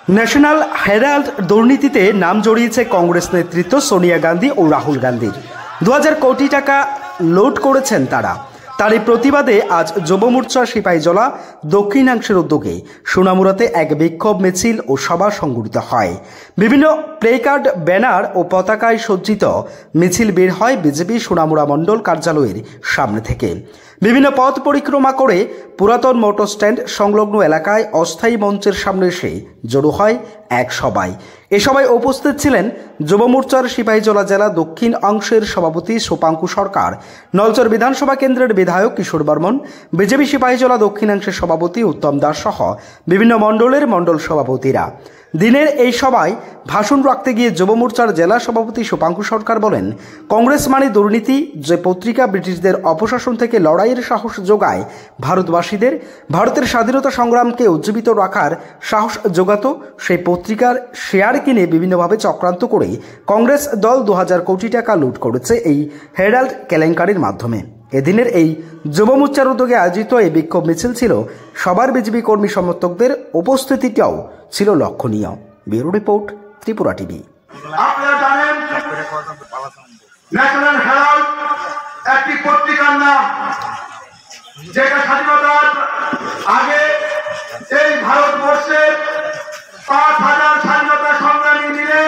National Herald দুর্নীতিতে নাম জড়িয়েছে কংগ্রেস নেতৃত্ব সোনিয়া গান্ধী ও রাহুল গান্ধীর। 2000 কোটি টাকা লুট করেছেন তারা। তারই প্রতিবাদে আজ যুব মোর্চা সিপাহীজলা দক্ষিণাংশের উদ্যোগে সোনামুড়াতে এক বিক্ষোভ মিছিল ও সভা সংগঠিত হয়। বিভিন্ন প্লেকার্ড, ব্যানার ও পতাকায় সজ্জিত মিছিল বের হয় বিজেপি সোনামুড়া মণ্ডল কার্যালয়ের সামনে থেকে। বিভিন্ন পথ পরিক্রমা করে পুরাতন মোটর স্ট্যান্ড সংলগ্ন এলাকায় অস্থায়ী মঞ্চের সামনে এসে জড়ো হয় এক সভায়। এ সভায় উপস্থিত ছিলেন যুব মোর্চার সিপাহীজলা জেলা দক্ষিণ অংশের সভাপতি সোপাঙ্কু সরকার, নলচর বিধানসভা কেন্দ্রের বিধায়ক কিশোর বর্মন, বিজেপি সিপাহীজলা দক্ষিণাংশের সভাপতি উত্তম দাস সহ বিভিন্ন মণ্ডলের মণ্ডল সভাপতিরা। দিনের এই সভায় ভাষণ রাখতে গিয়ে যুব মোর্চার জেলা সভাপতি সোপাঙ্কু সরকার বলেন, কংগ্রেস মানে দুর্নীতি। যে পত্রিকা ব্রিটিশদের অপশাসন থেকে লড়াইয়ের সাহস যোগায় ভারতবাসীদের, ভারতের স্বাধীনতা সংগ্রামকে উজ্জীবিত রাখার সাহস যোগাতো, সেই পত্রিকার শেয়ার কিনে বিভিন্নভাবে চক্রান্ত করে কংগ্রেস দল 2000 কোটি টাকা লুট করেছে এই হেরাল্ড কেলেঙ্কারির মাধ্যমে। এদিনের এই যুব মোর্চার উদ্যোগে আয়োজিত এই বিক্ষোভ মিছিল ছিল সবার বিজেপি কর্মী সমর্থকদের উপস্থিতিটাও ছিল লক্ষণীয়। Bureau report, Tripura TV. আপনারা জানেন ন্যাশনাল হেরাল্ড একটি পত্রিকার নাম, যেটা স্বাধীনতার আগে এই ভারতবর্ষের 5000 স্বাধীনতা সংগ্রামী মিলে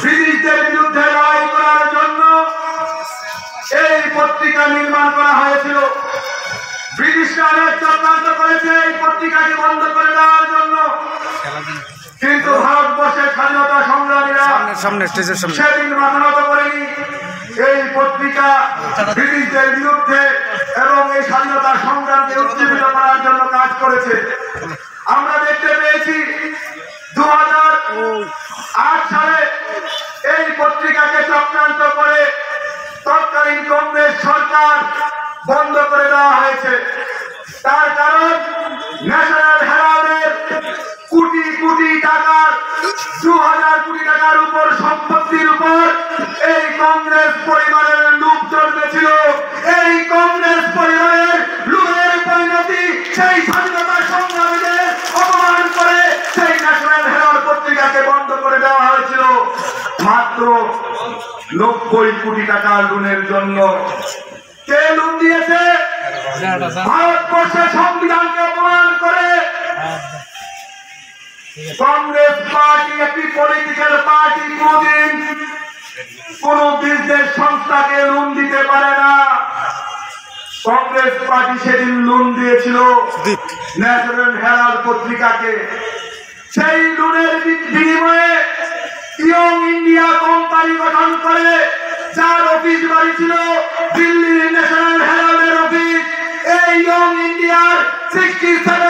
ব্রিটিশদের বিরুদ্ধে লড়াই করার জন্য এই পত্রিকা নির্মাণ করা হয়েছিল। ব্রিটিশরা অনেক চক্রান্ত করেছে এই পত্রিকাকে বন্ধ করে দেওয়ার জন্য, কিন্তু ভারতবর্ষের স্বাধীনতা সংগ্রামীরা সেদিন মাথা নত করেনি। এই পত্রিকা ব্রিটিশদের বিরুদ্ধে এবং এই স্বাধীনতা সংগ্রামকে উজ্জীবিত করার জন্য কাজ করেছে। আমরা দেখতে পেয়েছি 2008 সালে এই পত্রিকাকে চক্রান্ত করে তৎকালীন কংগ্রেস সরকার বন্ধ করে দেওয়া হয়েছে। তার কারণ ন্যাশনাল হেরাল্ডের কোটি কোটি টাকার 2000 কোটি টাকার উপর সম্পত্তির উপর এই কংগ্রেস পরিবারের লুট চলতেছিল। এই কংগ্রেস পরিবারের লুটের পরিণতি সেই স্বাধীনতা সংগ্রামীদের অপমান করে সেই ন্যাশনাল হেরাল্ড পত্রিকাকে বন্ধ করে দেওয়া হয়েছিল মাত্র 90 কোটি টাকা লোনের জন্য। কে লোন দিয়েছে? ভারতবর্ষের সংবিধানকে অপমান করে কংগ্রেস পার্টি, একটি পলিটিক্যাল পার্টি, কোনদিন কোন বিজনেস সংস্থাকে লোন দিতে পারে না। কংগ্রেস পার্টি সেদিন লোন দিয়েছিল ন্যাশনাল হেরাল্ড পত্রিকাকে। সেই লোনের বিনিময়ে ইয়ং ইন্ডিয়া কোম্পানি গঠন করে, যার অফিস বাড়ি ছিল দিল্লির ন্যাশনাল হেরাল্ডের অফিস। এই ইয়ং ইন্ডিয়ার 67